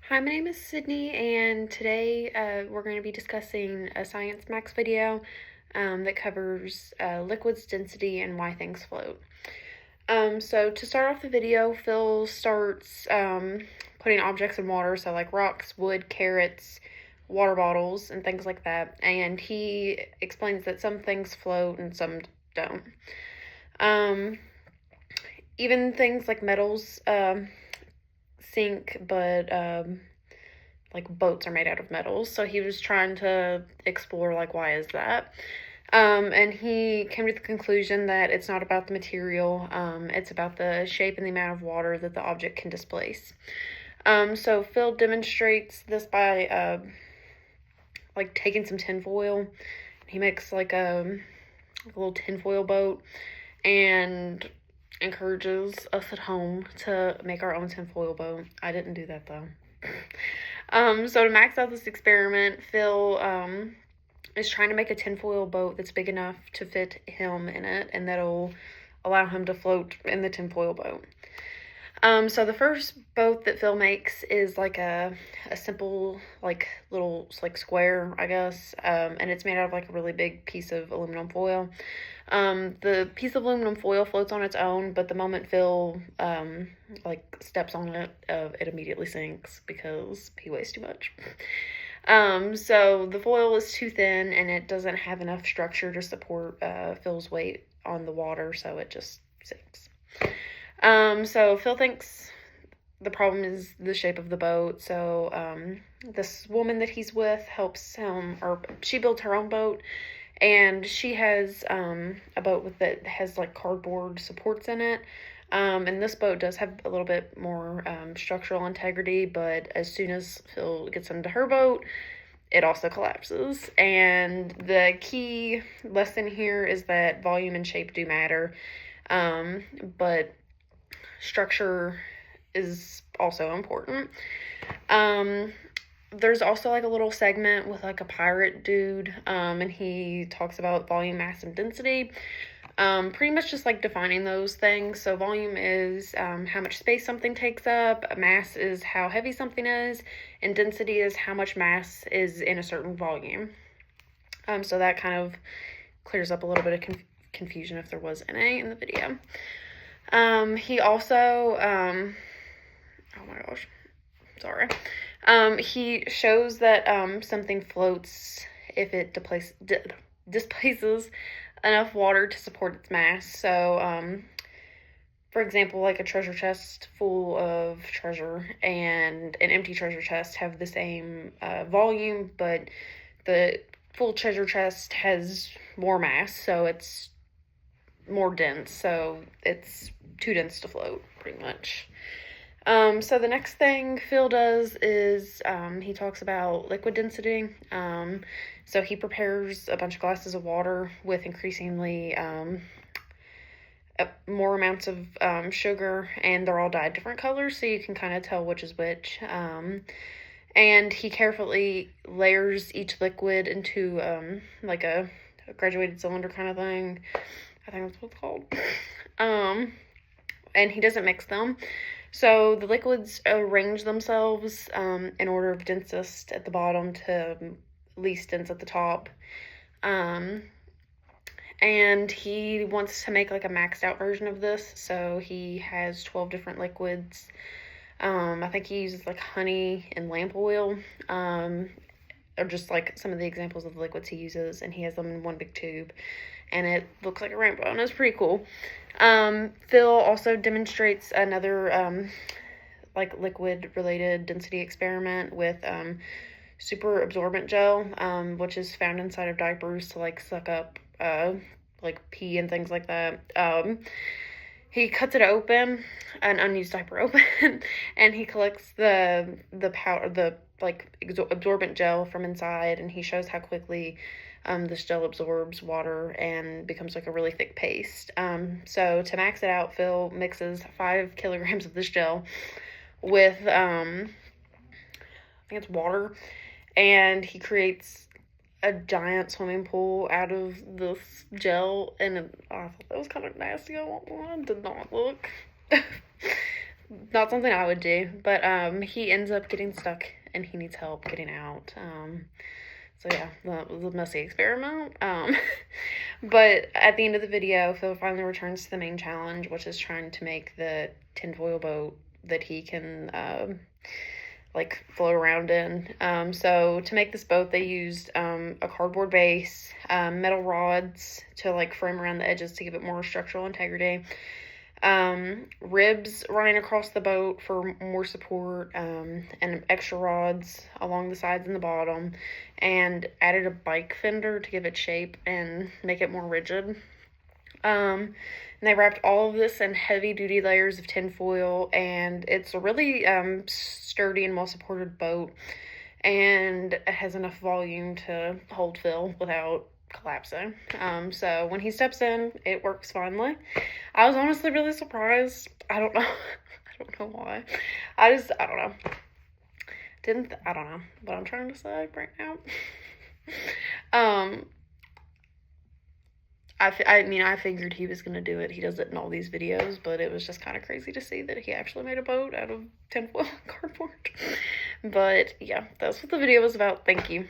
Hi, my name is Sydney, and today we're going to be discussing a Science Max video that covers liquids, density, and why things float. So to start off the video, Phil starts putting objects in water, so like rocks, wood, carrots, water bottles, and things like that, and he explains that some things float and some don't. Um, Even things like metals sink, but like boats are made out of metals. So he was trying to explore like why is that. And he came to the conclusion that it's not about the material, it's about the shape and the amount of water that the object can displace. So Phil demonstrates this by like taking some tinfoil. He makes like a little tinfoil boat and encourages us at home to make our own tinfoil boat. I didn't do that though. So to max out this experiment, Phil is trying to make a tinfoil boat that's big enough to fit him in it, and that'll allow him to float in the tinfoil boat. So the first boat that Phil makes is like a simple like little like square, I guess, and it's made out of like a really big piece of aluminum foil. The piece of aluminum foil floats on its own, but the moment Phil like steps on it, it immediately sinks because he weighs too much. So the foil is too thin and it doesn't have enough structure to support Phil's weight on the water, so it just sinks. So Phil thinks the problem is the shape of the boat. So this woman that he's with helps him, or she builds her own boat, and she has a boat that has like cardboard supports in it. And this boat does have a little bit more structural integrity, but as soon as Phil gets into her boat, it also collapses. And the key lesson here is that volume and shape do matter, but structure is also important. There's also like a little segment with like a pirate dude, and he talks about volume, mass, and density. Pretty much just like defining those things. So volume is how much space something takes up, mass is how heavy something is, and density is how much mass is in a certain volume. So that kind of clears up a little bit of confusion if there was any in the video. He also, oh my gosh, sorry. He shows that something floats if it displaces enough water to support its mass. So, for example, like a treasure chest full of treasure and an empty treasure chest have the same volume, but the full treasure chest has more mass, so it's more dense, so it's too dense to float, pretty much. So the next thing Phil does is he talks about liquid density. So he prepares a bunch of glasses of water with increasingly more amounts of sugar, and they're all dyed different colors, so you can kind of tell which is which. And he carefully layers each liquid into like a graduated cylinder kind of thing. I think that's what it's called. And he doesn't mix them. So the liquids arrange themselves in order of densest at the bottom to least dense at the top. And he wants to make like a maxed out version of this. So he has 12 different liquids. I think he uses like honey and lamp oil. Or just like some of the examples of the liquids he uses, and he has them in one big tube, and it looks like a rainbow, and it's pretty cool. Phil also demonstrates another like liquid related density experiment with super absorbent gel, which is found inside of diapers to like suck up like pee and things like that. He cuts it open, an unused diaper open, and he collects the powder, the like absorbent gel from inside, and he shows how quickly this gel absorbs water and becomes like a really thick paste. So to max it out, Phil mixes 5 kilograms of this gel with I think it's water, and he creates a giant swimming pool out of this gel, and I thought that was kind of nasty. I did not look. not something I would do, but he ends up getting stuck and he needs help getting out. So yeah, that was a messy experiment. But at the end of the video, Phil finally returns to the main challenge, which is trying to make the tinfoil boat that he can like float around in. So to make this boat, they used a cardboard base, metal rods to like frame around the edges to give it more structural integrity, ribs running across the boat for more support, and extra rods along the sides and the bottom, and added a bike fender to give it shape and make it more rigid. And they wrapped all of this in heavy duty layers of tinfoil, and it's a really sturdy and well supported boat, and it has enough volume to hold Phil without collapsing. So when he steps in, it works finally. I was honestly really surprised. I don't know. I don't know why. I don't know. I don't know what I'm trying to say right now. I mean, I figured he was going to do it. He does it in all these videos, but it was just kind of crazy to see that he actually made a boat out of tinfoil cardboard. But yeah, that's what the video was about. Thank you.